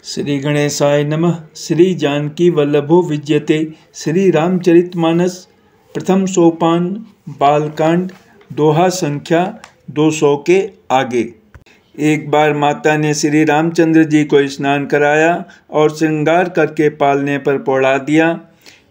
श्री गणेशाय नमः। श्री जानकी वल्लभो विद्यते। श्री रामचरितमानस प्रथम सोपान बालकांड दोहा संख्या 200 के आगे। एक बार माता ने श्री रामचंद्र जी को स्नान कराया और श्रृंगार करके पालने पर पौड़ा दिया।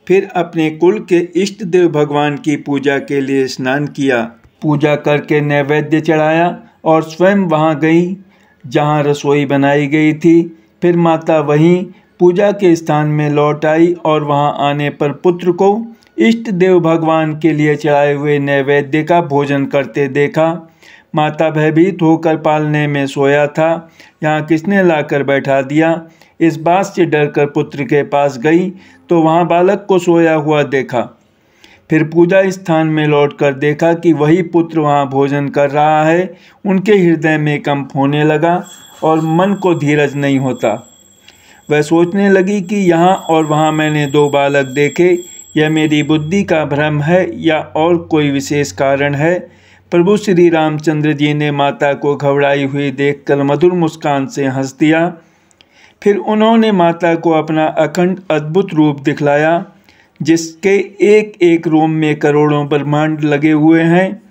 फिर अपने कुल के इष्ट देव भगवान की पूजा के लिए स्नान किया। पूजा करके नैवेद्य चढ़ाया और स्वयं वहाँ गई जहाँ रसोई बनाई गई थी। फिर माता वहीं पूजा के स्थान में लौट आई और वहाँ आने पर पुत्र को इष्ट देव भगवान के लिए चढ़ाए हुए नैवेद्य का भोजन करते देखा। माता भयभीत होकर पालने में सोया था, यहाँ किसने लाकर बैठा दिया। इस बात से डरकर पुत्र के पास गई तो वहाँ बालक को सोया हुआ देखा। फिर पूजा स्थान में लौटकर देखा कि वही पुत्र वहाँ भोजन कर रहा है। उनके हृदय में कंप होने लगा और मन को धीरज नहीं होता। वह सोचने लगी कि यहाँ और वहाँ मैंने दो बालक देखे, यह मेरी बुद्धि का भ्रम है या और कोई विशेष कारण है। प्रभु श्री रामचंद्र जी ने माता को घबराई हुई देखकर मधुर मुस्कान से हंस दिया। फिर उन्होंने माता को अपना अखंड अद्भुत रूप दिखलाया, जिसके एक एक रोम में करोड़ों ब्रह्मांड लगे हुए हैं।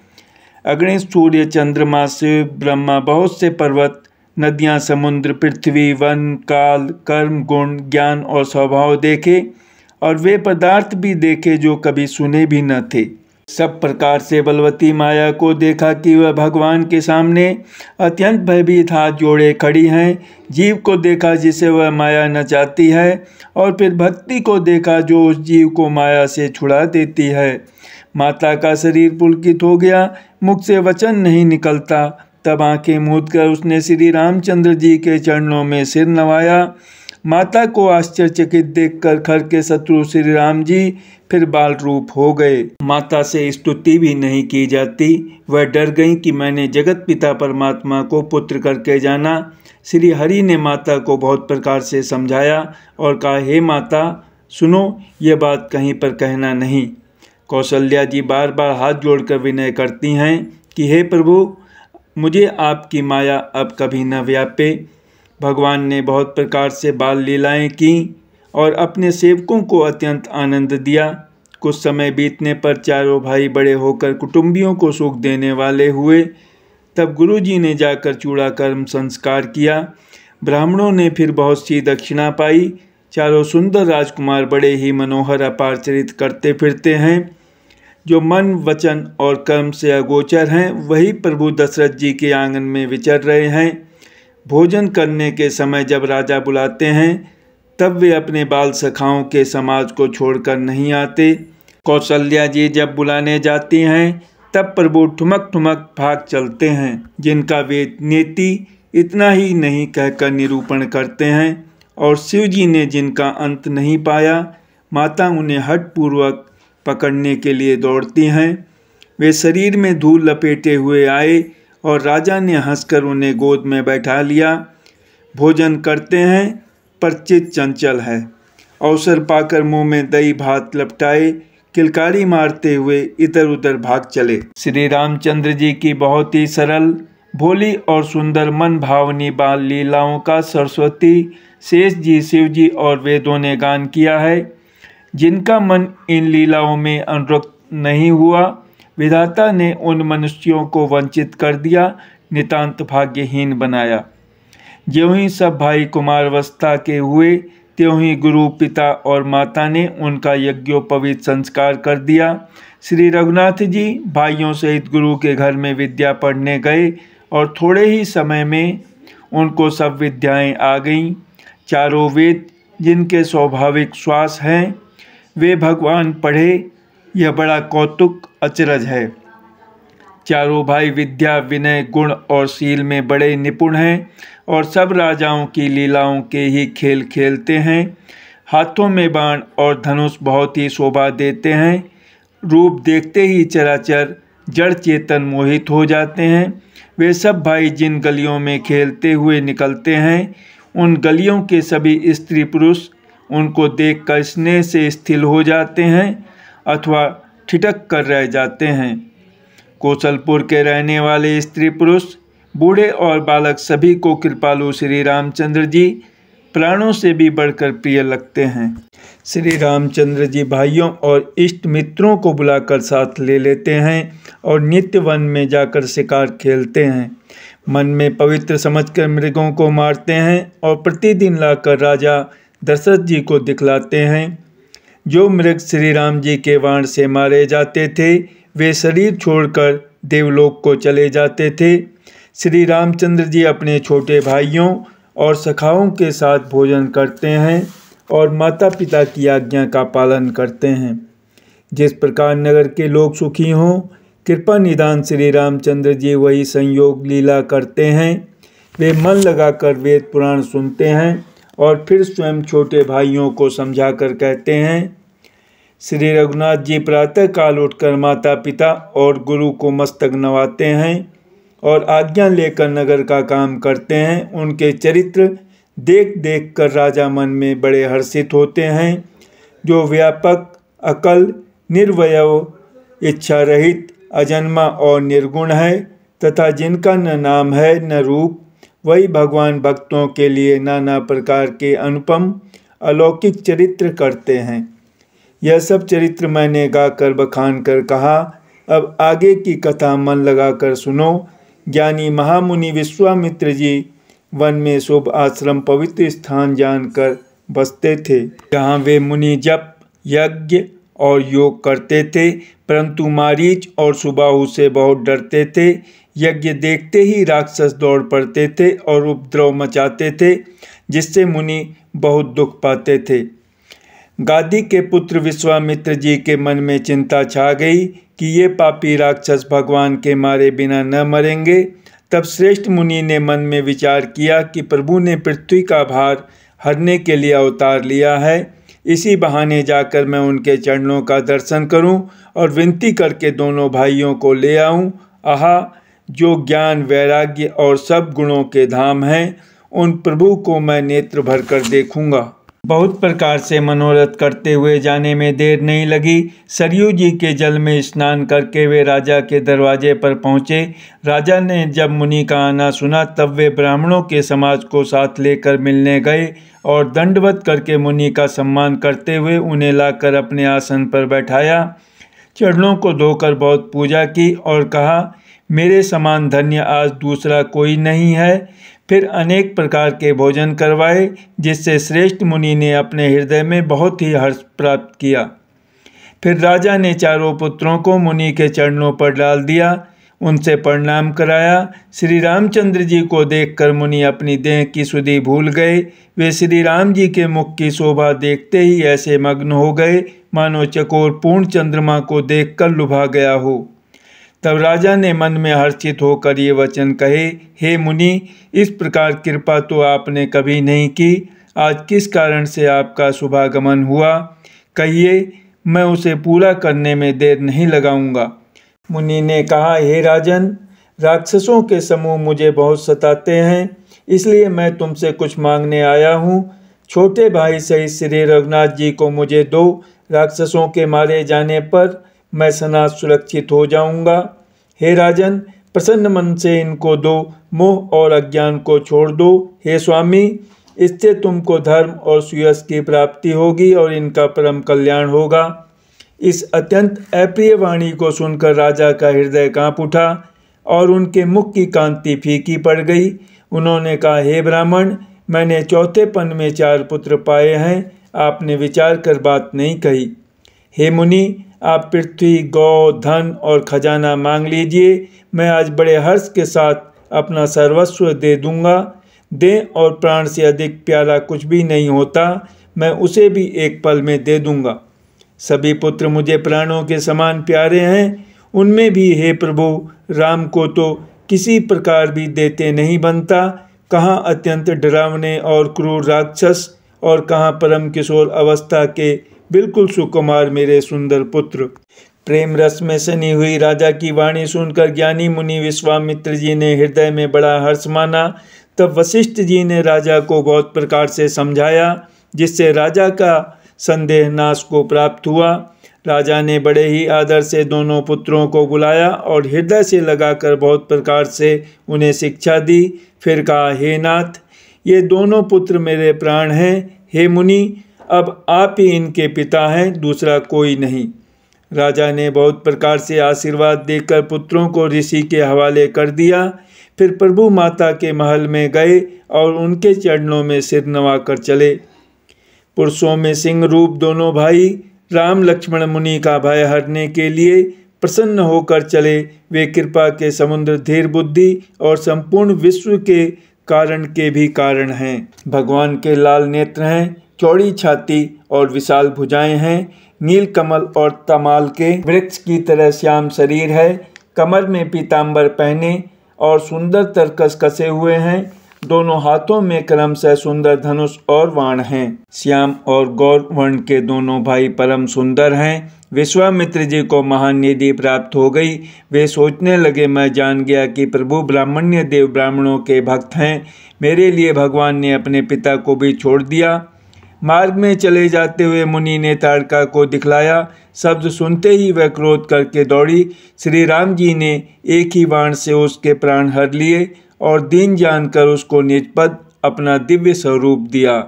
अग्नि, सूर्य, चंद्रमा, शिव, ब्रह्मा, बहुत से पर्वत, नदियाँ, समुद्र, पृथ्वी, वन, काल, कर्म, गुण, ज्ञान और स्वभाव देखे और वे पदार्थ भी देखे जो कभी सुने भी न थे। सब प्रकार से बलवती माया को देखा कि वह भगवान के सामने अत्यंत भयभीत हाथ जोड़े खड़ी हैं। जीव को देखा जिसे वह माया नचाती है और फिर भक्ति को देखा जो उस जीव को माया से छुड़ा देती है। माता का शरीर पुलकित हो गया, मुख से वचन नहीं निकलता। तब आंखें मूंद कर उसने श्री रामचंद्र जी के चरणों में सिर नवाया। माता को आश्चर्यचकित देखकर खर के शत्रु श्री राम जी फिर बाल रूप हो गए। माता से स्तुति भी नहीं की जाती। वह डर गईं कि मैंने जगत पिता परमात्मा को पुत्र करके जाना। श्री हरि ने माता को बहुत प्रकार से समझाया और कहा, हे माता सुनो, ये बात कहीं पर कहना नहीं। कौशल्या जी बार बार हाथ जोड़कर विनय करती हैं कि हे प्रभु, मुझे आपकी माया अब कभी न व्यापे। भगवान ने बहुत प्रकार से बाल लीलाएं की और अपने सेवकों को अत्यंत आनंद दिया। कुछ समय बीतने पर चारों भाई बड़े होकर कुटुंबियों को सुख देने वाले हुए। तब गुरुजी ने जाकर चूड़ा कर्म संस्कार किया। ब्राह्मणों ने फिर बहुत सी दक्षिणा पाई। चारों सुंदर राजकुमार बड़े ही मनोहर अपार चरित करते फिरते हैं, जो मन, वचन और कर्म से अगोचर हैं। वही प्रभु दशरथ जी के आंगन में विचर रहे हैं। भोजन करने के समय जब राजा बुलाते हैं तब वे अपने बाल सखाओं के समाज को छोड़कर नहीं आते। कौशल्या जी जब बुलाने जाती हैं तब प्रभु ठुमक ठुमक भाग चलते हैं, जिनका वे नेति इतना ही नहीं कहकर निरूपण करते हैं। और शिव जी ने जिनका अंत नहीं पाया, माता उन्हें हठपूर्वक पकड़ने के लिए दौड़ती हैं। वे शरीर में धूल लपेटे हुए आए और राजा ने हंसकर उन्हें गोद में बैठा लिया। भोजन करते हैं पर चित्त चंचल है। अवसर पाकर मुंह में दही भात लपटाए किलकारी मारते हुए इधर उधर भाग चले। श्री रामचंद्र जी की बहुत ही सरल, भोली और सुंदर मन भावनी बाल लीलाओं का सरस्वती, शेष जी, शिव जी और वेदों ने गान किया है। जिनका मन इन लीलाओं में अनुरक्त नहीं हुआ, विधाता ने उन मनुष्यों को वंचित कर दिया, नितांत भाग्यहीन बनाया। ज्यों ही सब भाई कुमारावस्था के हुए, त्यों ही गुरु, पिता और माता ने उनका यज्ञोपवीत संस्कार कर दिया। श्री रघुनाथ जी भाइयों सहित गुरु के घर में विद्या पढ़ने गए और थोड़े ही समय में उनको सब विद्याएं आ गईं। चारों वेद जिनके स्वाभाविक श्वास हैं, वे भगवान पढ़े, यह बड़ा कौतुक अचरज है। चारों भाई विद्या, विनय, गुण और शील में बड़े निपुण हैं और सब राजाओं की लीलाओं के ही खेल खेलते हैं। हाथों में बाण और धनुष बहुत ही शोभा देते हैं। रूप देखते ही चराचर जड़ चेतन मोहित हो जाते हैं। वे सब भाई जिन गलियों में खेलते हुए निकलते हैं, उन गलियों के सभी स्त्री पुरुष उनको देखकर स्नेह से स्थिर हो जाते हैं अथवा ठिठक कर रह जाते हैं। कौशलपुर के रहने वाले स्त्री पुरुष, बूढ़े और बालक सभी को कृपालु श्री रामचंद्र जी प्राणों से भी बढ़कर प्रिय लगते हैं। श्री रामचंद्र जी भाइयों और इष्ट मित्रों को बुलाकर साथ ले लेते हैं और नित्य वन में जाकर शिकार खेलते हैं। मन में पवित्र समझकर मृगों को मारते हैं और प्रतिदिन लाकर राजा दशरथ जी को दिखलाते हैं। जो मृग श्री राम जी के बाण से मारे जाते थे वे शरीर छोड़कर देवलोक को चले जाते थे। श्री रामचंद्र जी अपने छोटे भाइयों और सखाओं के साथ भोजन करते हैं और माता पिता की आज्ञा का पालन करते हैं। जिस प्रकार नगर के लोग सुखी हों, कृपा निदान श्री रामचंद्र जी वही संयोग लीला करते हैं। वे मन लगाकर वेद पुराण सुनते हैं और फिर स्वयं छोटे भाइयों को समझाकर कहते हैं। श्री रघुनाथ जी प्रातः काल उठकर माता पिता और गुरु को मस्तक नवाते हैं और आज्ञा लेकर नगर का काम करते हैं। उनके चरित्र देख देख कर राजा मन में बड़े हर्षित होते हैं। जो व्यापक, अकल, निर्वयव, इच्छा रहित, अजन्मा और निर्गुण है तथा जिनका न नाम है न रूप, वही भगवान भक्तों के लिए नाना प्रकार के अनुपम अलौकिक चरित्र करते हैं। यह सब चरित्र मैंने गाकर बखान कर कहा। अब आगे की कथा मन लगाकर सुनो। ज्ञानी महामुनि विश्वामित्र जी वन में शुभ आश्रम पवित्र स्थान जानकर बसते थे। जहाँ वे मुनि जप, यज्ञ और योग करते थे, परंतु मारीच और सुबाहु से बहुत डरते थे। यज्ञ देखते ही राक्षस दौड़ पड़ते थे और उपद्रव मचाते थे, जिससे मुनि बहुत दुख पाते थे। गादी के पुत्र विश्वामित्र जी के मन में चिंता छा गई कि ये पापी राक्षस भगवान के मारे बिना न मरेंगे। तब श्रेष्ठ मुनि ने मन में विचार किया कि प्रभु ने पृथ्वी का भार हरने के लिए अवतार लिया है। इसी बहाने जाकर मैं उनके चरणों का दर्शन करूं और विनती करके दोनों भाइयों को ले आऊं। आहा, जो ज्ञान, वैराग्य और सब गुणों के धाम हैं, उन प्रभु को मैं नेत्र भर कर देखूंगा। बहुत प्रकार से मनोरथ करते हुए जाने में देर नहीं लगी। सरयू जी के जल में स्नान करके वे राजा के दरवाजे पर पहुँचे। राजा ने जब मुनि का आना सुना तब वे ब्राह्मणों के समाज को साथ लेकर मिलने गए और दंडवत करके मुनि का सम्मान करते हुए उन्हें लाकर अपने आसन पर बैठाया। चरणों को धोकर बहुत पूजा की और कहा, मेरे समान धन्य आज दूसरा कोई नहीं है। फिर अनेक प्रकार के भोजन करवाए, जिससे श्रेष्ठ मुनि ने अपने हृदय में बहुत ही हर्ष प्राप्त किया। फिर राजा ने चारों पुत्रों को मुनि के चरणों पर डाल दिया, उनसे प्रणाम कराया। श्री रामचंद्र जी को देखकर मुनि अपनी देह की सुधि भूल गए। वे श्री राम जी के मुख की शोभा देखते ही ऐसे मग्न हो गए मानो चकोर पूर्ण चंद्रमा को देखकर लुभा गया हो। तब राजा ने मन में हर्षित होकर ये वचन कहे, हे मुनि, इस प्रकार कृपा तो आपने कभी नहीं की। आज किस कारण से आपका शुभागमन हुआ, कहिए, मैं उसे पूरा करने में देर नहीं लगाऊंगा। मुनि ने कहा, हे राजन, राक्षसों के समूह मुझे बहुत सताते हैं, इसलिए मैं तुमसे कुछ मांगने आया हूँ। छोटे भाई सहित श्री रघुनाथ जी को मुझे दो। राक्षसों के मारे जाने पर मैं सनाथ सुरक्षित हो जाऊंगा। हे राजन, प्रसन्न मन से इनको दो, मोह और अज्ञान को छोड़ दो। हे स्वामी, इससे तुमको धर्म और सुयश की प्राप्ति होगी और इनका परम कल्याण होगा। इस अत्यंत अप्रिय वाणी को सुनकर राजा का हृदय कांप उठा और उनके मुख की कांति फीकी पड़ गई। उन्होंने कहा, हे ब्राह्मण, मैंने चौथेपन में 4 पुत्र पाए हैं, आपने विचार कर बात नहीं कही। हे मुनि, आप पृथ्वी, गौ, धन और खजाना मांग लीजिए, मैं आज बड़े हर्ष के साथ अपना सर्वस्व दे दूंगा। देह और प्राण से अधिक प्यारा कुछ भी नहीं होता, मैं उसे भी एक पल में दे दूंगा। सभी पुत्र मुझे प्राणों के समान प्यारे हैं, उनमें भी हे प्रभु, राम को तो किसी प्रकार भी देते नहीं बनता। कहाँ अत्यंत डरावने और क्रूर राक्षस और कहाँ परम किशोर अवस्था के बिल्कुल सुकुमार मेरे सुंदर पुत्र। प्रेम रस में सनी हुई राजा की वाणी सुनकर ज्ञानी मुनि विश्वामित्र जी ने हृदय में बड़ा हर्ष माना। तब वशिष्ठ जी ने राजा को बहुत प्रकार से समझाया, जिससे राजा का संदेह नाश को प्राप्त हुआ। राजा ने बड़े ही आदर से दोनों पुत्रों को बुलाया और हृदय से लगाकर बहुत प्रकार से उन्हें शिक्षा दी। फिर कहा, हे नाथ, ये दोनों पुत्र मेरे प्राण हैं। हे मुनि, अब आप ही इनके पिता हैं, दूसरा कोई नहीं। राजा ने बहुत प्रकार से आशीर्वाद देकर पुत्रों को ऋषि के हवाले कर दिया। फिर प्रभु माता के महल में गए और उनके चरणों में सिर नवाकर चले। पुरुषों में सिंह रूप दोनों भाई राम लक्ष्मण मुनि का भय हरने के लिए प्रसन्न होकर चले। वे कृपा के समुद्र, धीर बुद्धि और संपूर्ण विश्व के कारण के भी कारण हैं। भगवान के लाल नेत्र हैं, चौड़ी छाती और विशाल भुजाएं हैं। नील कमल और तमाल के वृक्ष की तरह श्याम शरीर है। कमर में पीताम्बर पहने और सुंदर तरकस कसे हुए हैं। दोनों हाथों में क्रमशः सुंदर धनुष और बाण हैं। श्याम और गौर वर्ण के दोनों भाई परम सुंदर हैं। विश्वामित्र जी को महान निधि प्राप्त हो गई। वे सोचने लगे, मैं जान गया कि प्रभु ब्राह्मण्य देव ब्राह्मणों के भक्त हैं। मेरे लिए भगवान ने अपने पिता को भी छोड़ दिया। मार्ग में चले जाते हुए मुनि ने ताड़का को दिखलाया। शब्द सुनते ही वह क्रोध करके दौड़ी। श्री राम जी ने एक ही बाण से उसके प्राण हर लिए और दीन जानकर उसको निज पद अपना दिव्य स्वरूप दिया।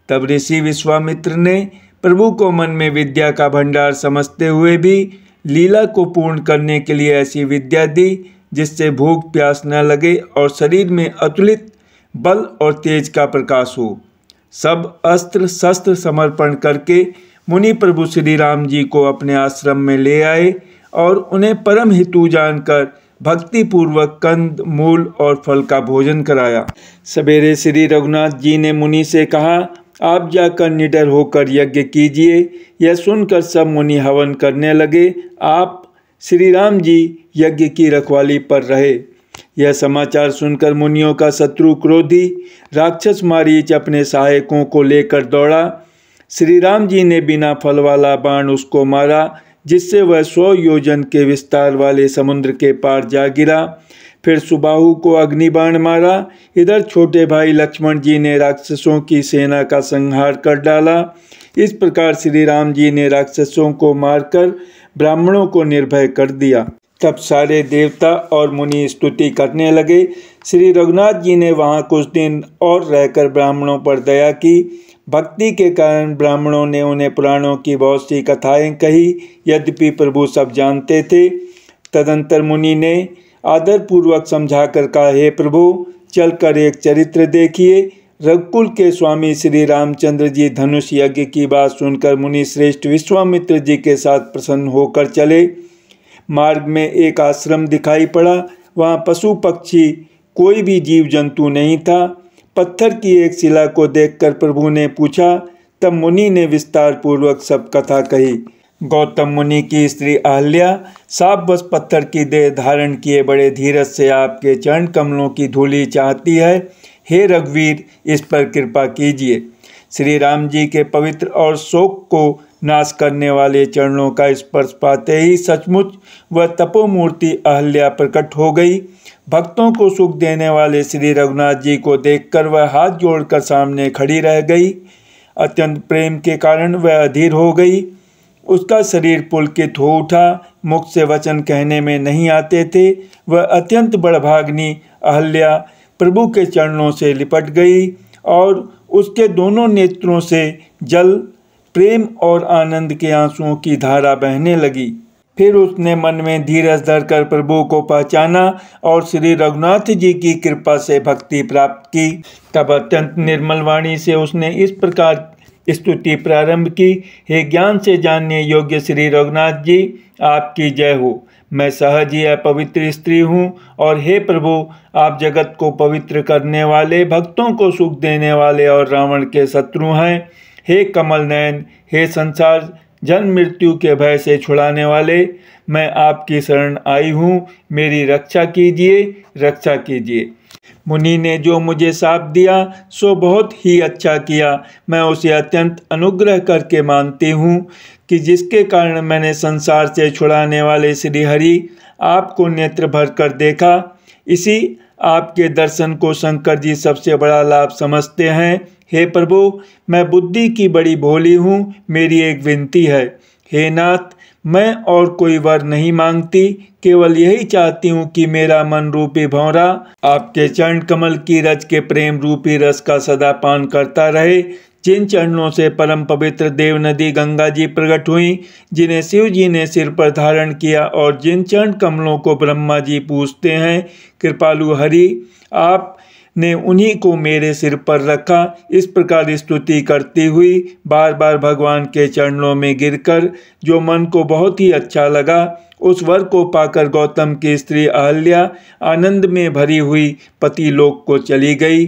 तब ऋषि विश्वामित्र ने प्रभु को मन में विद्या का भंडार समझते हुए भी लीला को पूर्ण करने के लिए ऐसी विद्या दी जिससे भूख प्यास न लगे और शरीर में अतुलित बल और तेज का प्रकाश हो। सब अस्त्र शस्त्र समर्पण करके मुनि प्रभु श्री राम जी को अपने आश्रम में ले आए और उन्हें परम हितु जानकर भक्ति पूर्वक कंद, मूल और फल का भोजन कराया। सवेरे श्री रघुनाथ जी ने मुनि से कहा, आप जाकर निडर होकर यज्ञ कीजिए। यह सुनकर सब मुनि हवन करने लगे। आप श्री राम जी यज्ञ की रखवाली पर रहे। यह समाचार सुनकर मुनियों का शत्रु क्रोधी राक्षस मारीच अपने सहायकों को लेकर दौड़ा। श्री राम जी ने बिना फल वाला बाण उसको मारा, जिससे वह 100 योजन के विस्तार वाले समुद्र के पार जा गिरा। फिर सुबाहु को अग्निबाण मारा। इधर छोटे भाई लक्ष्मण जी ने राक्षसों की सेना का संहार कर डाला। इस प्रकार श्री राम जी ने राक्षसों को मारकर ब्राह्मणों को निर्भय कर दिया। तब सारे देवता और मुनि स्तुति करने लगे। श्री रघुनाथ जी ने वहाँ कुछ दिन और रहकर ब्राह्मणों पर दया की। भक्ति के कारण ब्राह्मणों ने उन्हें पुराणों की बहुत सी कथाएं कही, यद्यपि प्रभु सब जानते थे। तदंतर मुनि ने आदरपूर्वक समझाकर कहा, हे प्रभु, चलकर एक चरित्र देखिए। रघुकुल के स्वामी श्री रामचंद्र जी धनुष यज्ञ की बात सुनकर मुनि श्रेष्ठ विश्वामित्र जी के साथ प्रसन्न होकर चले। मार्ग में एक आश्रम दिखाई पड़ा। वहाँ पशु पक्षी कोई भी जीव जंतु नहीं था। पत्थर की एक शिला को देखकर प्रभु ने पूछा। तब मुनि ने विस्तार पूर्वक सब कथा कही। गौतम मुनि की स्त्री अहल्या साप बस पत्थर की देह धारण किए बड़े धीरज से आपके चरण कमलों की धूलि चाहती है। हे रघुवीर, इस पर कृपा कीजिए। श्री राम जी के पवित्र और शोक को नाश करने वाले चरणों का स्पर्श पाते ही सचमुच वह तपोमूर्ति अहल्या प्रकट हो गई। भक्तों को सुख देने वाले श्री रघुनाथ जी को देखकर वह हाथ जोड़कर सामने खड़ी रह गई। अत्यंत प्रेम के कारण वह अधीर हो गई। उसका शरीर पुलकित हो उठा। मुख से वचन कहने में नहीं आते थे। वह अत्यंत बड़भाग्नि अहल्या प्रभु के चरणों से लिपट गई और उसके दोनों नेत्रों से जल, प्रेम और आनंद के आंसुओं की धारा बहने लगी। फिर उसने मन में धीरज धरकर प्रभु को पहचाना और श्री रघुनाथ जी की कृपा से भक्ति प्राप्त की। तब अत्यंत निर्मल वाणी से उसने इस प्रकार स्तुति प्रारंभ की। हे ज्ञान से जानने योग्य श्री रघुनाथ जी, आपकी जय हो। मैं सहज ही अपवित्र स्त्री हूँ और हे प्रभु, आप जगत को पवित्र करने वाले, भक्तों को सुख देने वाले और रावण के शत्रु हैं। हे कमल नयन, हे संसार जन्म मृत्यु के भय से छुड़ाने वाले, मैं आपकी शरण आई हूँ। मेरी रक्षा कीजिए, रक्षा कीजिए। मुनि ने जो मुझे शाप दिया सो बहुत ही अच्छा किया। मैं उसे अत्यंत अनुग्रह करके मानती हूँ कि जिसके कारण मैंने संसार से छुड़ाने वाले श्री हरि आपको नेत्र भर कर देखा। इसी आपके दर्शन को शंकर जी सबसे बड़ा लाभ समझते हैं। हे प्रभु, मैं बुद्धि की बड़ी भोली हूँ। मेरी एक विनती है। हे नाथ, मैं और कोई वर नहीं मांगती, केवल यही चाहती हूँ कि मेरा मन रूपी भंवरा आपके चरण कमल की रज के प्रेम रूपी रस का सदा पान करता रहे। जिन चरणों से परम पवित्र देव नदी गंगा जी प्रकट हुई, जिन्हें शिव जी ने सिर पर धारण किया और जिन चरण कमलों को ब्रह्मा जी पूजते हैं, कृपालु हरि आप ने उन्हीं को मेरे सिर पर रखा। इस प्रकार स्तुति करती हुई बार बार भगवान के चरणों में गिरकर जो मन को बहुत ही अच्छा लगा, उस वर को पाकर गौतम की स्त्री अहल्या आनंद में भरी हुई पति लोक को चली गई।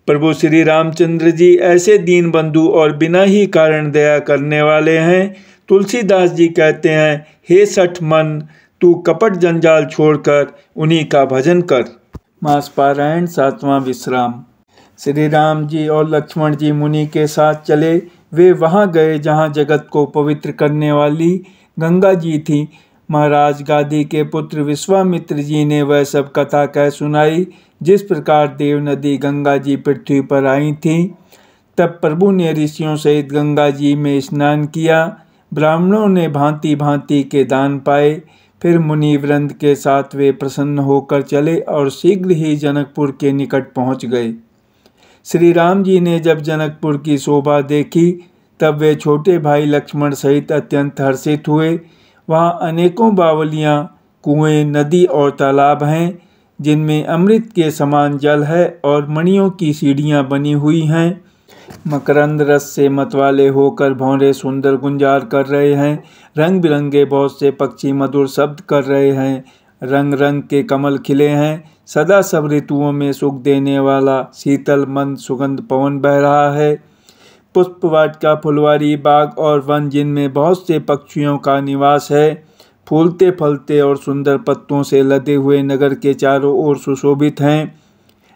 प्रभु श्री रामचंद्र जी ऐसे दीन बंधु और बिना ही कारण दया करने वाले हैं। तुलसीदास जी कहते हैं, हे सठ मन तू कपट जंजाल छोड़कर उन्हीं का भजन कर। मास पारायण 7वां विश्राम। श्री राम जी और लक्ष्मण जी मुनि के साथ चले। वे वहां गए जहां जगत को पवित्र करने वाली गंगा जी थी। महाराज गादी के पुत्र विश्वामित्र जी ने वह सब कथा कह सुनाई, जिस प्रकार देव नदी गंगा जी पृथ्वी पर आई थी। तब प्रभु ने ऋषियों सहित गंगा जी में स्नान किया। ब्राह्मणों ने भांति भांति के दान पाए। फिर मुनि वृंद के साथ वे प्रसन्न होकर चले और शीघ्र ही जनकपुर के निकट पहुंच गए। श्री राम जी ने जब जनकपुर की शोभा देखी, तब वे छोटे भाई लक्ष्मण सहित अत्यंत हर्षित हुए। वहाँ अनेकों बावलियाँ, कुएं, नदी और तालाब हैं, जिनमें अमृत के समान जल है और मणियों की सीढ़ियाँ बनी हुई हैं। मकरंद रस से मतवाले होकर भौरे सुंदर गुंजार कर रहे हैं। रंग बिरंगे बहुत से पक्षी मधुर शब्द कर रहे हैं। रंग रंग के कमल खिले हैं। सदा सब ऋतुओं में सुख देने वाला शीतल मंद सुगंध पवन बह रहा है। पुष्प वाटिका, फुलवारी, बाग और वन, जिनमें बहुत से पक्षियों का निवास है। फूलते फलते और सुंदर पत्तों से लदे हुए नगर के चारों ओर सुशोभित हैं।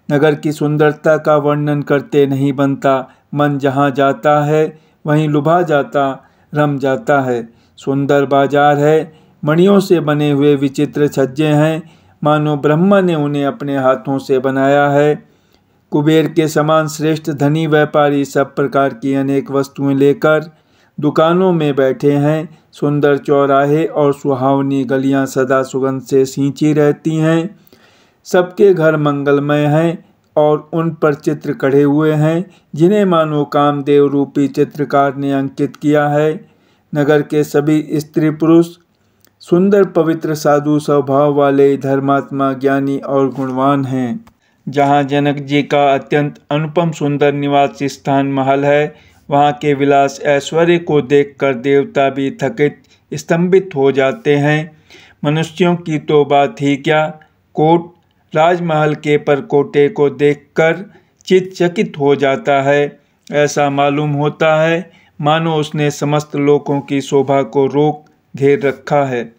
नगर की सुंदरता का वर्णन करते नहीं बनता। मन जहाँ जाता है वहीं लुभा जाता, रम जाता है। सुंदर बाजार है। मणियों से बने हुए विचित्र छज्जे हैं, मानो ब्रह्मा ने उन्हें अपने हाथों से बनाया है। कुबेर के समान श्रेष्ठ धनी व्यापारी सब प्रकार की अनेक वस्तुएं लेकर दुकानों में बैठे हैं। सुंदर चौराहे और सुहावनी गलियां सदा सुगंध से सींची रहती हैं। सबके घर मंगलमय हैं और उन पर चित्र कढ़े हुए हैं, जिन्हें मानो कामदेव रूपी चित्रकार ने अंकित किया है। नगर के सभी स्त्री पुरुष सुंदर पवित्र साधु स्वभाव वाले धर्मात्मा, ज्ञानी और गुणवान हैं। जहाँ जनक जी का अत्यंत अनुपम सुंदर निवास स्थान महल है, वहाँ के विलास ऐश्वर्य को देखकर देवता भी थकित स्तंभित हो जाते हैं। मनुष्यों की तो बात ही क्या, कोट राजमहल के परकोटे को देखकर चित्तचकित हो जाता है। ऐसा मालूम होता है मानो उसने समस्त लोकों की शोभा को रोक घेर रखा है।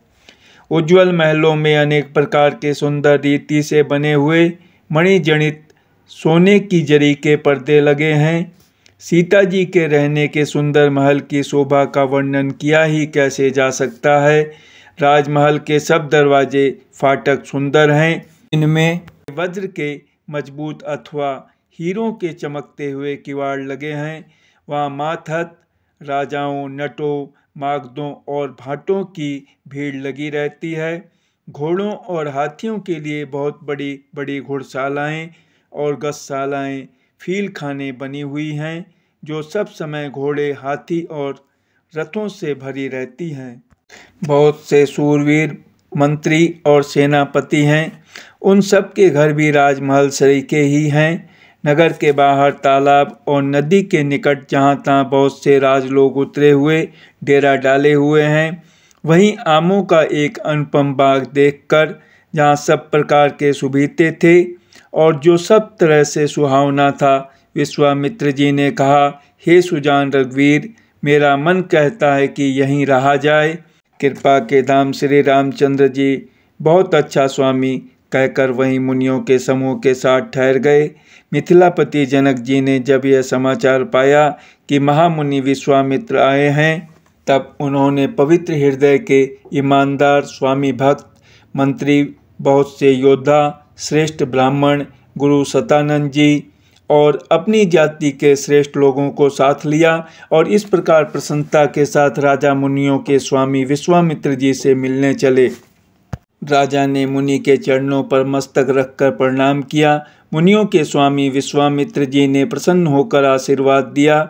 उज्ज्वल महलों में अनेक प्रकार के सुंदर रीति से बने हुए मणिजनित सोने की जरी के पर्दे लगे हैं। सीता जी के रहने के सुंदर महल की शोभा का वर्णन किया ही कैसे जा सकता है। राजमहल के सब दरवाजे फाटक सुंदर हैं। इनमें वज्र के मजबूत अथवा हीरों के चमकते हुए किवाड़ लगे हैं। वहाँ मातहत राजाओं, नटों, मागधों और भाटों की भीड़ लगी रहती है। घोड़ों और हाथियों के लिए बहुत बड़ी बड़ी घुड़शालाएँ और गौशालाएँ, फील खाने बनी हुई हैं, जो सब समय घोड़े, हाथी और रथों से भरी रहती हैं। बहुत से शूरवीर, मंत्री और सेनापति हैं। उन सब के घर भी राजमहल सरीखे ही हैं। नगर के बाहर तालाब और नदी के निकट जहाँ तहाँ बहुत से राजलोग उतरे हुए डेरा डाले हुए हैं। वहीं आमों का एक अनुपम बाग देखकर, जहाँ सब प्रकार के सुभीते थे और जो सब तरह से सुहावना था, विश्वामित्र जी ने कहा, हे सुजान रघुवीर, मेरा मन कहता है कि यहीं रहा जाए। कृपा के धाम श्री रामचंद्र जी, बहुत अच्छा स्वामी कहकर वहीं मुनियों के समूह के साथ ठहर गए। मिथिलापति जनक जी ने जब यह समाचार पाया कि महामुनि विश्वामित्र आए हैं, तब उन्होंने पवित्र हृदय के ईमानदार स्वामी भक्त, मंत्री, बहुत से योद्धा, श्रेष्ठ ब्राह्मण, गुरु सतानंद जी और अपनी जाति के श्रेष्ठ लोगों को साथ लिया और इस प्रकार प्रसन्नता के साथ राजा मुनियों के स्वामी विश्वामित्र जी से मिलने चले। राजा ने मुनि के चरणों पर मस्तक रखकर प्रणाम किया। मुनियों के स्वामी विश्वामित्र जी ने प्रसन्न होकर आशीर्वाद दिया।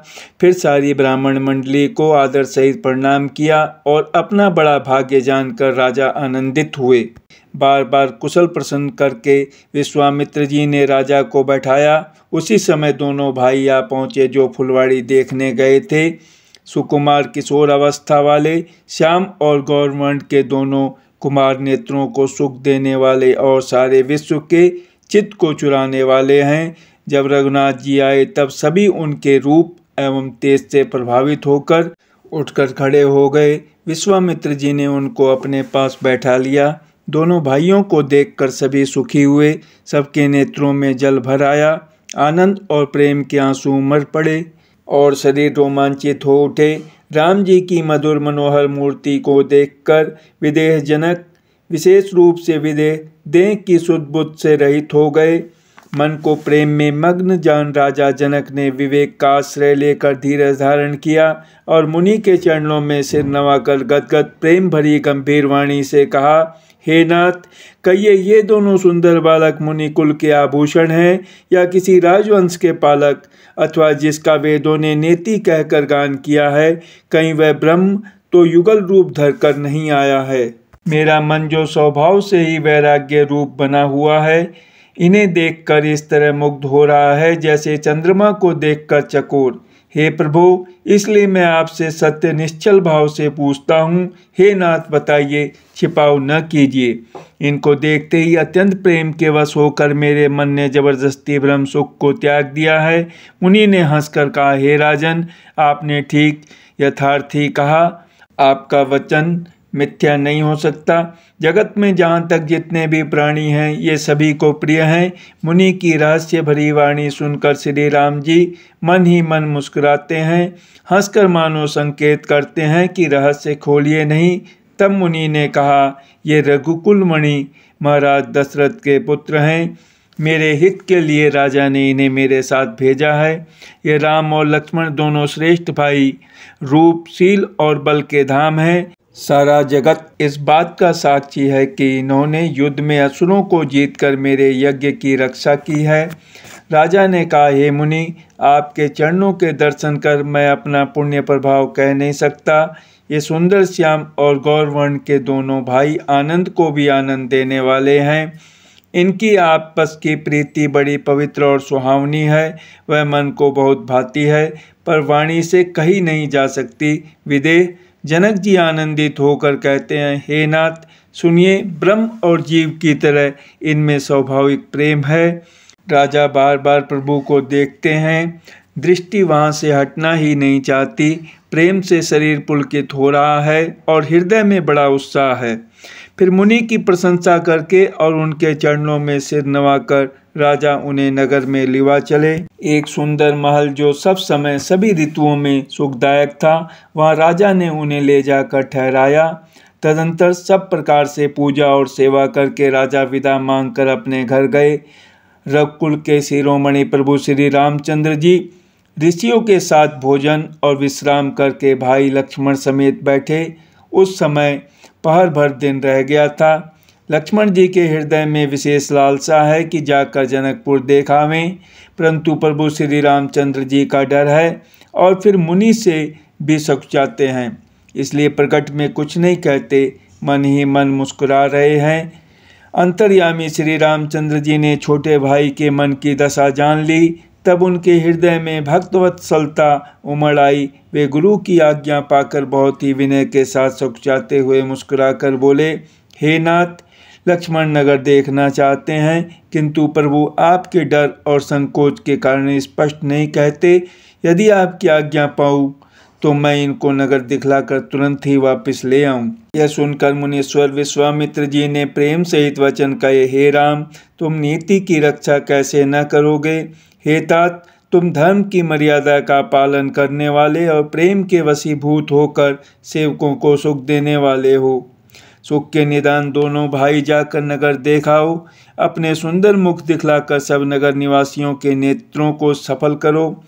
फिर सारी ब्राह्मण मंडली को आदर सहित प्रणाम किया और अपना बड़ा भाग्य जानकर राजा आनंदित हुए। बार बार कुशल प्रश्न करके विश्वामित्र जी ने राजा को बैठाया। उसी समय दोनों भाई आ पहुँचे जो फुलवाड़ी देखने गए थे। सुकुमार किशोर अवस्था वाले श्याम और गौरवर्ण के दोनों कुमार नेत्रों को सुख देने वाले और सारे विश्व के चित्त को चुराने वाले हैं। जब रघुनाथ जी आए तब सभी उनके रूप एवं तेज से प्रभावित होकर उठकर खड़े हो गए। विश्वामित्र जी ने उनको अपने पास बैठा लिया। दोनों भाइयों को देखकर सभी सुखी हुए। सबके नेत्रों में जल भर आया। आनंद और प्रेम के आंसू उमड़ पड़े और शरीर रोमांचित हो उठे। राम जी की मधुर मनोहर मूर्ति को देखकर विदेह जनक विशेष रूप से विदेह देह की शुद्ध बुद्ध से रहित हो गए। मन को प्रेम में मग्न जान राजा जनक ने विवेक का आश्रय लेकर धीरज धारण किया और मुनि के चरणों में सिर नवाकर गदगद प्रेम भरी गंभीर वाणी से कहा, हे नाथ, कहिए ये दोनों सुंदर बालक मुनि कुल के आभूषण हैं या किसी राजवंश के पालक, अथवा जिसका वेदों ने नेति कहकर गान किया है, कहीं वह ब्रह्म तो युगल रूप धरकर नहीं आया है। मेरा मन जो स्वभाव से ही वैराग्य रूप बना हुआ है, इन्हें देखकर इस तरह मुग्ध हो रहा है जैसे चंद्रमा को देखकर चकोर। हे प्रभु, इसलिए मैं आपसे सत्य निश्चल भाव से पूछता हूँ, हे नाथ बताइए, छिपाव न कीजिए। इनको देखते ही अत्यंत प्रेम के वश होकर मेरे मन ने जबरदस्ती ब्रह्म सुख को त्याग दिया है। मुनि ने हंसकर कहा, हे राजन, आपने ठीक यथार्थी कहा। आपका वचन मिथ्या नहीं हो सकता। जगत में जहाँ तक जितने भी प्राणी हैं, ये सभी को प्रिय हैं। मुनि की रहस्य भरी वाणी सुनकर श्री राम जी मन ही मन मुस्कुराते हैं, हंसकर मानो संकेत करते हैं कि रहस्य खोलिए नहीं। तब मुनि ने कहा, ये रघुकुल मणि महाराज दशरथ के पुत्र हैं। मेरे हित के लिए राजा ने इन्हें मेरे साथ भेजा है। ये राम और लक्ष्मण दोनों श्रेष्ठ भाई, रूप, शील और बल के धाम हैं। सारा जगत इस बात का साक्षी है कि इन्होंने युद्ध में असुरों को जीतकर मेरे यज्ञ की रक्षा की है। राजा ने कहा, हे मुनि, आपके चरणों के दर्शन कर मैं अपना पुण्य प्रभाव कह नहीं सकता। ये सुंदर श्याम और गौरवर्ण के दोनों भाई आनंद को भी आनंद देने वाले हैं। इनकी आपस की प्रीति बड़ी पवित्र और सुहावनी है। वह मन को बहुत भाती है, पर वाणी से कही नहीं जा सकती। विदेह जनक जी आनंदित होकर कहते हैं, हे नाथ, सुनिए, ब्रह्म और जीव की तरह इनमें स्वाभाविक प्रेम है। राजा बार बार प्रभु को देखते हैं, दृष्टि वहाँ से हटना ही नहीं चाहती। प्रेम से शरीर पुलकित हो रहा है और हृदय में बड़ा उत्साह है। फिर मुनि की प्रशंसा करके और उनके चरणों में सिर नवाकर राजा उन्हें नगर में लिवा चले। एक सुंदर महल जो सब समय सभी ऋतुओं में सुखदायक था, वहाँ राजा ने उन्हें ले जाकर ठहराया। तदंतर सब प्रकार से पूजा और सेवा करके राजा विदा मांगकर अपने घर गए। रघुकुल के शिरोमणि प्रभु श्री रामचंद्र जी ऋषियों के साथ भोजन और विश्राम करके भाई लक्ष्मण समेत बैठे। उस समय पहर भर दिन रह गया था। लक्ष्मण जी के हृदय में विशेष लालसा है कि जाकर जनकपुर देखावें, परंतु प्रभु श्री रामचंद्र जी का डर है और फिर मुनि से भी सकुचाते हैं, इसलिए प्रकट में कुछ नहीं कहते, मन ही मन मुस्कुरा रहे हैं। अंतर्यामी श्री रामचंद्र जी ने छोटे भाई के मन की दशा जान ली। तब उनके हृदय में भक्तवत्सलता उमड़ आई। वे गुरु की आज्ञा पाकर बहुत ही विनय के साथ सकुचाते हुए मुस्कुराकर बोले, हे नाथ, लक्ष्मण नगर देखना चाहते हैं, किंतु प्रभु आपके डर और संकोच के कारण स्पष्ट नहीं कहते। यदि आपकी आज्ञा पाऊँ तो मैं इनको नगर दिखलाकर तुरंत ही वापस ले आऊं। यह सुनकर मुनीश्वर विश्वामित्र जी ने प्रेम सहित वचन कहे, हे राम, तुम नीति की रक्षा कैसे न करोगे। हे तात, तुम धर्म की मर्यादा का पालन करने वाले और प्रेम के वशीभूत होकर सेवकों को सुख देने वाले हो। सुख के निदान दोनों भाई जाकर नगर देखाओ। अपने सुंदर मुख दिखलाकर सब नगर निवासियों के नेत्रों को सफल करो।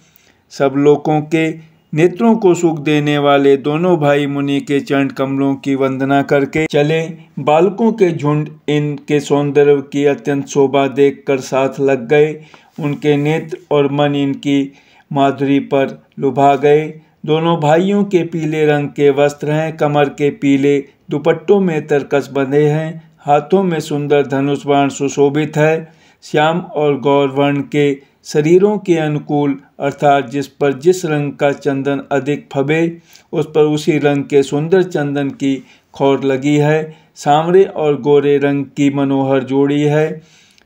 सब लोगों के नेत्रों को सुख देने वाले दोनों भाई मुनि के चरण कमलों की वंदना करके चले। बालकों के झुंड इनके सौंदर्य की अत्यंत शोभा देखकर साथ लग गए। उनके नेत्र और मन इनकी माधुरी पर लुभा गए। दोनों भाइयों के पीले रंग के वस्त्र हैं, कमर के पीले दुपट्टों में तरकस बंधे हैं, हाथों में सुंदर धनुष बाण सुशोभित है। श्याम और गौर वर्ण के शरीरों के अनुकूल अर्थात जिस पर जिस रंग का चंदन अधिक फबे उस पर उसी रंग के सुंदर चंदन की खौर लगी है। सांवरे और गोरे रंग की मनोहर जोड़ी है।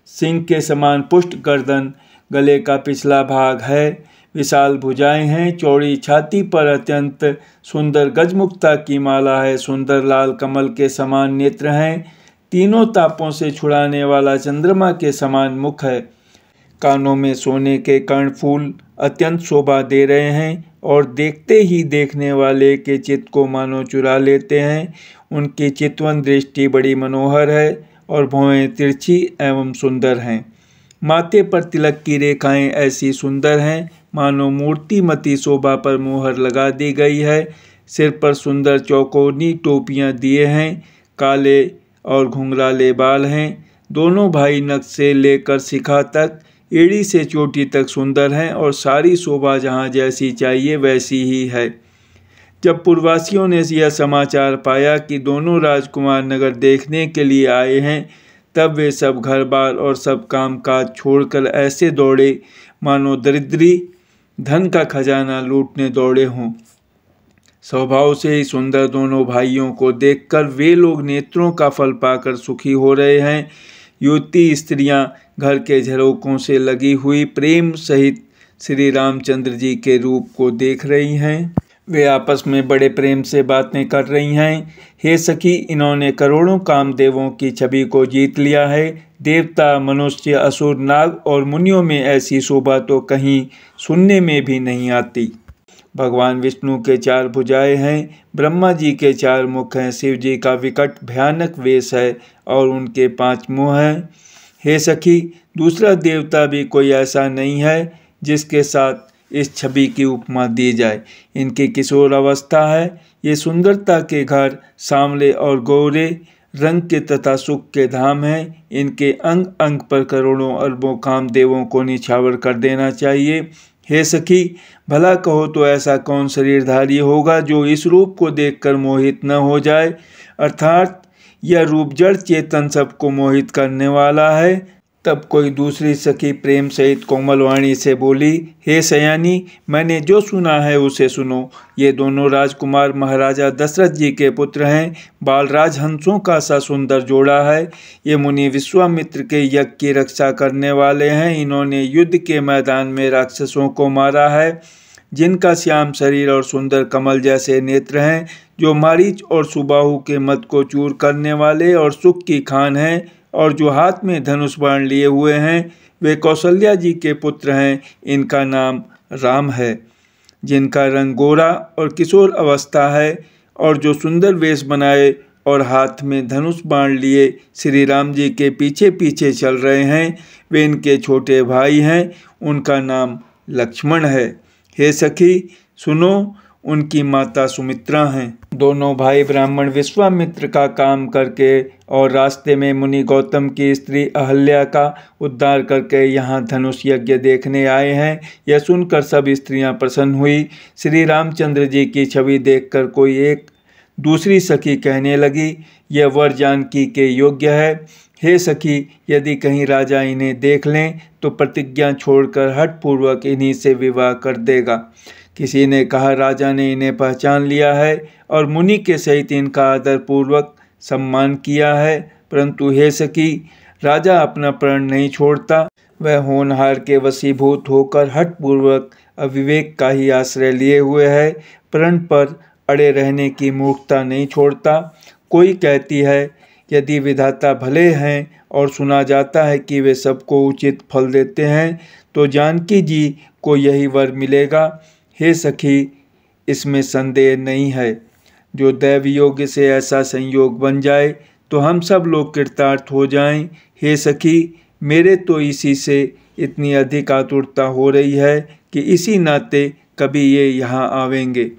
सिंह के समान पुष्ट गर्दन, गले का पिछला भाग है, विशाल भुजाएं हैं, चौड़ी छाती पर अत्यंत सुंदर गजमुक्ता की माला है, सुंदर लाल कमल के समान नेत्र हैं, तीनों तापों से छुड़ाने वाला चंद्रमा के समान मुख है। कानों में सोने के कर्णफूल अत्यंत शोभा दे रहे हैं और देखते ही देखने वाले के चित्त को मानो चुरा लेते हैं। उनकी चितवन दृष्टि बड़ी मनोहर है और भौहें तिरछी एवं सुंदर हैं। माथे पर तिलक की रेखाएं ऐसी सुंदर हैं मानो मूर्तिमती शोभा पर मोहर लगा दी गई है। सिर पर सुंदर चौकोनी टोपियां दिए हैं, काले और घुंघराले बाल हैं। दोनों भाई नख से लेकर शिखा तक, एड़ी से चोटी तक सुंदर हैं और सारी शोभा जहाँ जैसी चाहिए वैसी ही है। जब पूर्ववासियों ने यह समाचार पाया कि दोनों राजकुमार नगर देखने के लिए आए हैं, तब वे सब घर बार और सब काम काज छोड़कर ऐसे दौड़े मानो दरिद्री धन का खजाना लूटने दौड़े हों। स्वभाव से ही सुंदर दोनों भाइयों को देखकर वे लोग नेत्रों का फल पाकर सुखी हो रहे हैं। युवती स्त्रियां घर के झरोकों से लगी हुई प्रेम सहित श्री रामचंद्र जी के रूप को देख रही हैं। वे आपस में बड़े प्रेम से बातें कर रही हैं। हे सखी, इन्होंने करोड़ों कामदेवों की छवि को जीत लिया है। देवता, मनुष्य, असुर, नाग और मुनियों में ऐसी शोभा तो कहीं सुनने में भी नहीं आती। भगवान विष्णु के 4 भुजाएं हैं, ब्रह्मा जी के 4 मुख हैं, शिव जी का विकट भयानक वेश है और उनके 5 मुँह हैं। हे सखी, दूसरा देवता भी कोई ऐसा नहीं है जिसके साथ इस छवि की उपमा दी जाए। इनकी किशोर अवस्था है। ये सुंदरता के घर सांवले और गोरे रंग के तथा सुख के धाम हैं। इनके अंग अंग पर करोड़ों अरबों कामदेवों को निछावर कर देना चाहिए। हे सखी, भला कहो तो ऐसा कौन शरीरधारी होगा जो इस रूप को देखकर मोहित न हो जाए, अर्थात यह रूप जड़ चेतन सबको मोहित करने वाला है। तब कोई दूसरी सखी प्रेम सहित कोमल वाणी से बोली, हे सयानी, मैंने जो सुना है उसे सुनो। ये दोनों राजकुमार महाराजा दशरथ जी के पुत्र हैं। बालराज हंसों का सा सुंदर जोड़ा है। ये मुनि विश्वामित्र के यज्ञ की रक्षा करने वाले हैं। इन्होंने युद्ध के मैदान में राक्षसों को मारा है। जिनका श्याम शरीर और सुंदर कमल जैसे नेत्र हैं, जो मारीच और सुबाहु के मद को चूर करने वाले और सुख की खान हैं, और जो हाथ में धनुष बाण लिए हुए हैं, वे कौशल्या जी के पुत्र हैं। इनका नाम राम है। जिनका रंग गोरा और किशोर अवस्था है और जो सुंदर वेश बनाए और हाथ में धनुष बाण लिए श्री राम जी के पीछे पीछे चल रहे हैं, वे इनके छोटे भाई हैं। उनका नाम लक्ष्मण है। हे सखी, सुनो, उनकी माता सुमित्रा हैं। दोनों भाई ब्राह्मण विश्वामित्र का काम करके और रास्ते में मुनि गौतम की स्त्री अहल्या का उद्धार करके यहाँ धनुष यज्ञ देखने आए हैं। यह सुनकर सब स्त्रियाँ प्रसन्न हुई। श्री रामचंद्र जी की छवि देखकर कोई एक दूसरी सखी कहने लगी, यह वर जानकी के योग्य है। हे सखी, यदि कहीं राजा इन्हें देख लें तो प्रतिज्ञा छोड़कर हठपूर्वक इन्हीं से विवाह कर देगा। किसी ने कहा, राजा ने इन्हें पहचान लिया है और मुनि के सहित इनका आदरपूर्वक सम्मान किया है, परंतु हे सखी, राजा अपना प्रण नहीं छोड़ता। वह होनहार के वशीभूत होकर हठपूर्वक अविवेक का ही आश्रय लिए हुए है, प्रण पर अड़े रहने की मूर्खता नहीं छोड़ता। कोई कहती है, यदि विधाता भले हैं और सुना जाता है कि वे सबको उचित फल देते हैं, तो जानकी जी को यही वर मिलेगा। हे सखी, इसमें संदेह नहीं है। जो दैव योग से ऐसा संयोग बन जाए तो हम सब लोग कृतार्थ हो जाएं। हे सखी, मेरे तो इसी से इतनी अधिक आतुरता हो रही है कि इसी नाते कभी ये यहाँ आवेंगे,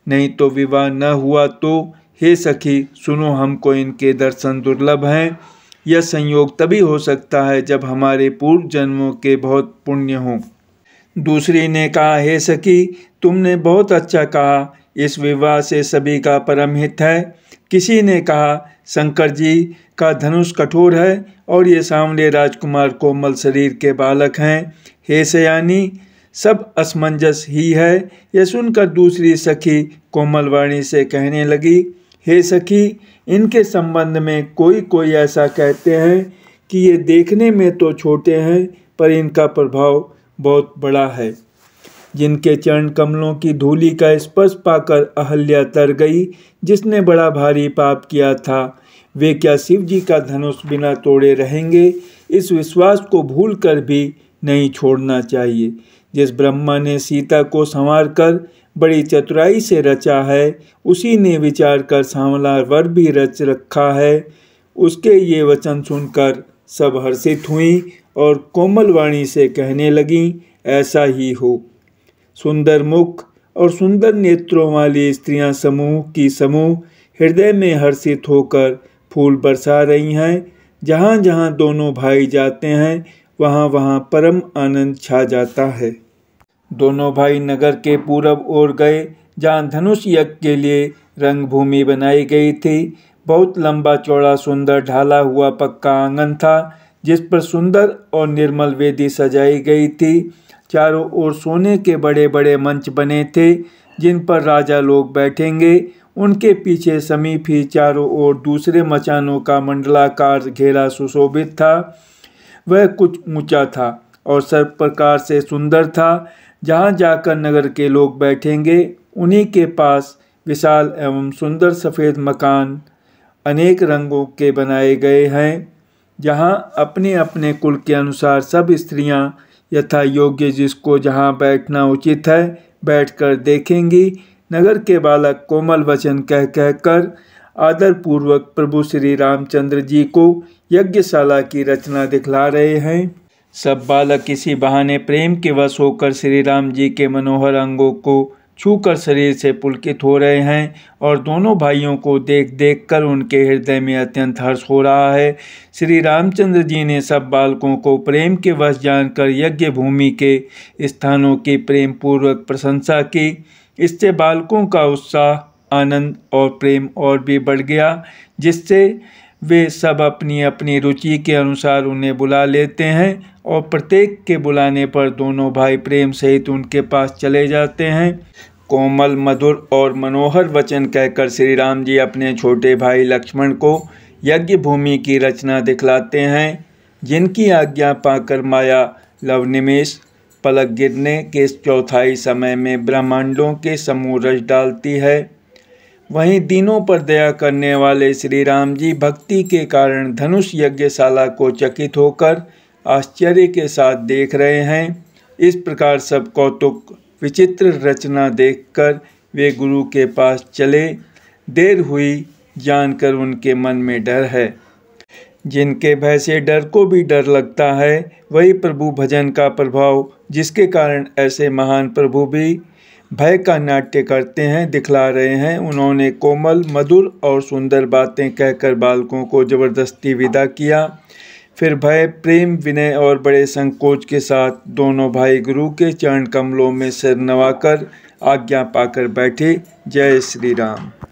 नहीं तो विवाह न हुआ तो। हे सखी सुनो, हमको इनके दर्शन दुर्लभ हैं। यह संयोग तभी हो सकता है जब हमारे पूर्व जन्मों के बहुत पुण्य हों। दूसरी ने कहा, हे सखी तुमने बहुत अच्छा कहा, इस विवाह से सभी का परम हित है। किसी ने कहा, शंकर जी का धनुष कठोर है और ये सांवले राजकुमार कोमल शरीर के बालक हैं। हे सयानी, सब असमंजस ही है। यह सुनकर दूसरी सखी कोमल वाणी से कहने लगी, हे सखी, इनके संबंध में कोई कोई ऐसा कहते हैं कि ये देखने में तो छोटे हैं पर इनका प्रभाव बहुत बड़ा है। जिनके चरण कमलों की धूलि का स्पर्श पाकर अहल्या तर गई, जिसने बड़ा भारी पाप किया था, वे क्या शिव जी का धनुष बिना तोड़े रहेंगे? इस विश्वास को भूल कर भी नहीं छोड़ना चाहिए। जिस ब्रह्मा ने सीता को संवार कर बड़ी चतुराई से रचा है, उसी ने विचार कर सांवला वर भी रच रखा है। उसके ये वचन सुनकर सब हर्षित हुई और कोमल वाणी से कहने लगीं, ऐसा ही हो। सुंदर मुख और सुंदर नेत्रों वाली स्त्रियां समूह की समूह हृदय में हर्षित होकर फूल बरसा रही हैं। जहाँ जहाँ दोनों भाई जाते हैं वहाँ वहाँ परम आनंद छा जाता है। दोनों भाई नगर के पूरब ओर गए, जहाँ धनुष यज्ञ के लिए रंगभूमि बनाई गई थी। बहुत लंबा चौड़ा सुंदर ढाला हुआ पक्का आंगन था, जिस पर सुंदर और निर्मल वेदी सजाई गई थी। चारों ओर सोने के बड़े बड़े मंच बने थे, जिन पर राजा लोग बैठेंगे। उनके पीछे समीप ही चारों ओर दूसरे मचानों का मंडलाकार घेरा सुशोभित था। वह कुछ ऊंचा था और सब प्रकार से सुंदर था। जहाँ जाकर नगर के लोग बैठेंगे, उन्हीं के पास विशाल एवं सुंदर सफ़ेद मकान अनेक रंगों के बनाए गए हैं, जहाँ अपने अपने कुल के अनुसार सब स्त्रियाँ यथा योग्य जिसको जहाँ बैठना उचित है बैठकर देखेंगी। नगर के बालक कोमल वचन कह कहकर आदरपूर्वक प्रभु श्री रामचंद्र जी को यज्ञशाला की रचना दिखला रहे हैं। सब बालक इसी बहाने प्रेम के वश होकर श्री राम जी के मनोहर अंगों को छूकर शरीर से पुलकित हो रहे हैं और दोनों भाइयों को देख देख कर उनके हृदय में अत्यंत हर्ष हो रहा है। श्री रामचंद्र जी ने सब बालकों को प्रेम के वश जानकर यज्ञ भूमि के स्थानों की प्रेम पूर्वक प्रशंसा की। इससे बालकों का उत्साह, आनंद और प्रेम और भी बढ़ गया, जिससे वे सब अपनी अपनी रुचि के अनुसार उन्हें बुला लेते हैं और प्रत्येक के बुलाने पर दोनों भाई प्रेम सहित उनके पास चले जाते हैं। कोमल, मधुर और मनोहर वचन कहकर श्री राम जी अपने छोटे भाई लक्ष्मण को यज्ञ भूमि की रचना दिखलाते हैं, जिनकी आज्ञा पाकर माया लवनिमेष पलक गिरने के चौथाई समय में ब्रह्मांडों के समूह रच डालती है। वहीं दीनों पर दया करने वाले श्री राम जी भक्ति के कारण धनुष यज्ञशाला को चकित होकर आश्चर्य के साथ देख रहे हैं। इस प्रकार सब कौतुक विचित्र रचना देखकर वे गुरु के पास चले। देर हुई जानकर उनके मन में डर है। जिनके भय से डर को भी डर लगता है, वही प्रभु भजन का प्रभाव, जिसके कारण ऐसे महान प्रभु भी भय का नाट्य करते हैं, दिखला रहे हैं। उन्होंने कोमल, मधुर और सुंदर बातें कहकर बालकों को जबरदस्ती विदा किया। फिर भय, प्रेम, विनय और बड़े संकोच के साथ दोनों भाई गुरु के चरण कमलों में सिर नवाकर आज्ञा पाकर बैठे। जय श्री राम।